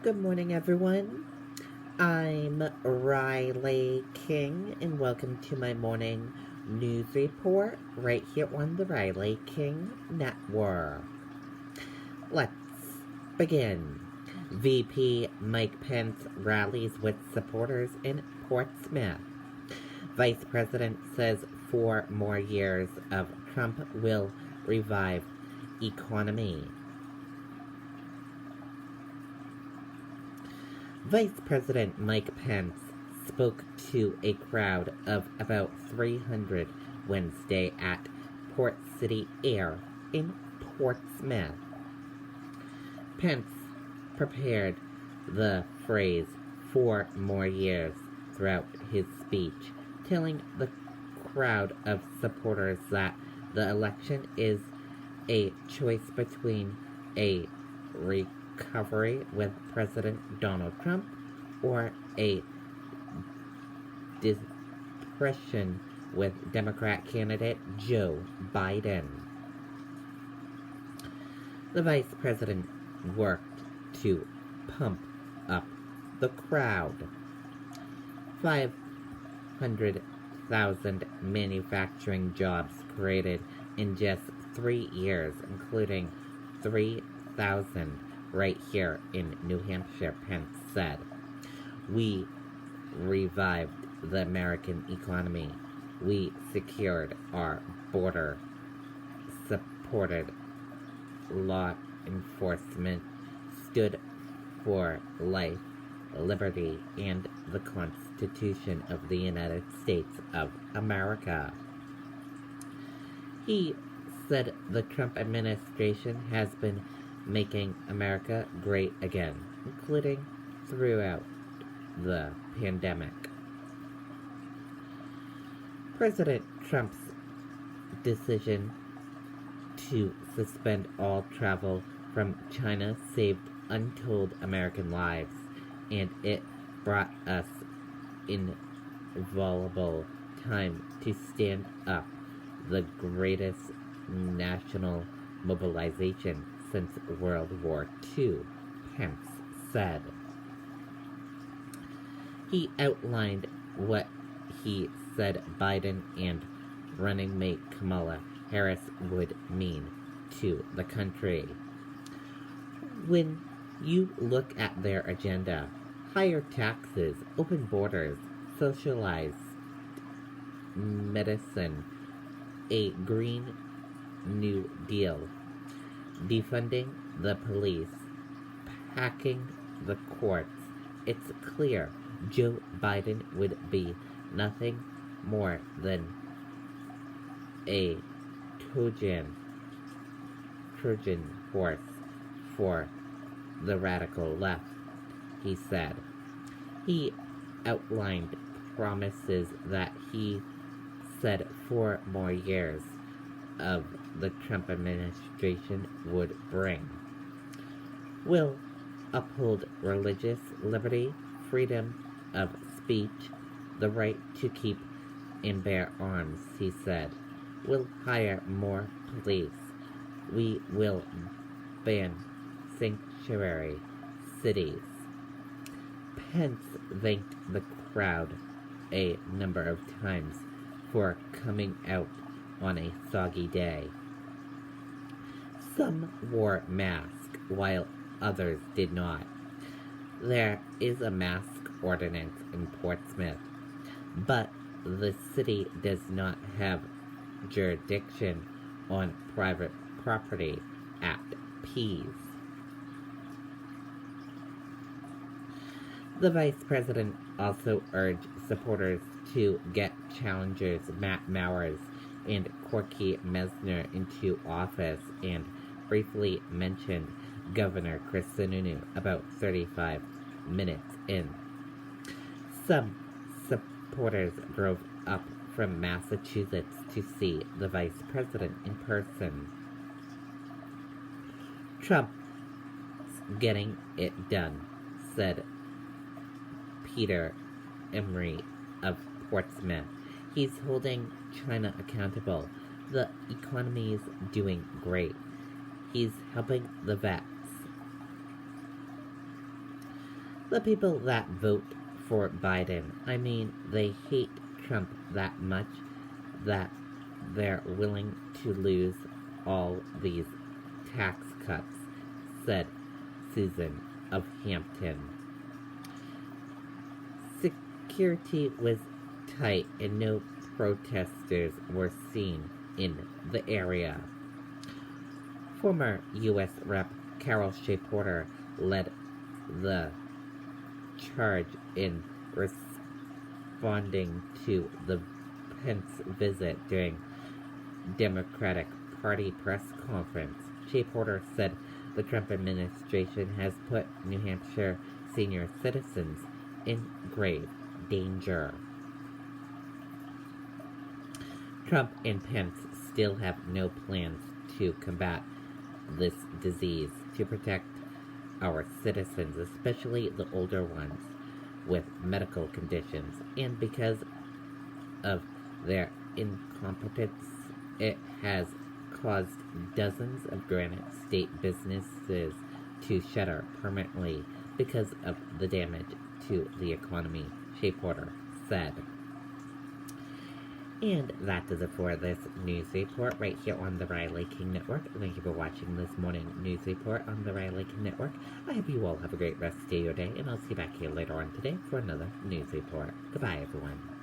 Good morning, everyone. I'm Riley King, and welcome to my morning news report right here on the Riley King Network. Let's begin. VP Mike Pence rallies with supporters in Portsmouth. Vice President says 4 more years of Trump will revive economy. Vice President Mike Pence spoke to a crowd of about 300 Wednesday at Port City Air in Portsmouth. Pence prepared the phrase 4 more years throughout his speech, telling the crowd of supporters that the election is a choice between a recovery with President Donald Trump or a depression with Democrat candidate Joe Biden. The vice president worked to pump up the crowd. 500,000 manufacturing jobs created in just 3 years, including 3,000 right here in New Hampshire, Pence said. We revived the American economy. We secured our border, supported law enforcement, stood for life, liberty, and the Constitution of the United States of America. He said the Trump administration has been making America great again, including throughout the pandemic. President Trump's decision to suspend all travel from China saved untold American lives, and it brought us invaluable time to stand up the greatest national mobilization since World War II, Pence said. He outlined what he said Biden and running mate Kamala Harris would mean to the country. When you look at their agenda, higher taxes, open borders, socialized medicine, a Green New Deal, defunding the police, packing the courts, it's clear Joe Biden would be nothing more than a Trojan horse for the radical left, he said. He outlined promises that he said 4 more years of the Trump administration would bring. Will uphold religious liberty, freedom of speech, the right to keep and bear arms, he said. We'll hire more police. We will ban sanctuary cities. Pence thanked the crowd a number of times for coming out on a soggy day. Some wore masks while others did not. There is a mask ordinance in Portsmouth, but the city does not have jurisdiction on private property at Pease. The vice president also urged supporters to get challengers Matt Mowers and Corky Mesner into office and briefly mentioned Governor Chris Sununu about 35 minutes in. Some supporters drove up from Massachusetts to see the vice president in person. Trump's getting it done, said Peter Emery of Portsmouth. He's holding China accountable. The economy's doing great. He's helping the vets. The people that vote for Biden, I mean, they hate Trump that much that they're willing to lose all these tax cuts, said Susan of Hampton. Security was tight and no protesters were seen in the area. Former U.S. Rep. Carol Shea Porter led the charge in responding to the Pence visit during Democratic Party press conference. Shea Porter said the Trump administration has put New Hampshire senior citizens in grave danger. Trump and Pence still have no plans to combat this disease to protect our citizens, especially the older ones with medical conditions, and because of their incompetence, it has caused dozens of Granite State businesses to shutter permanently because of the damage to the economy, Shea Porter said. And that does it for this news report right here on the Riley King Network. Thank you for watching this morning news report on the Riley King Network. I hope you all have a great rest of your day, and I'll see you back here later on today for another news report. Goodbye, everyone.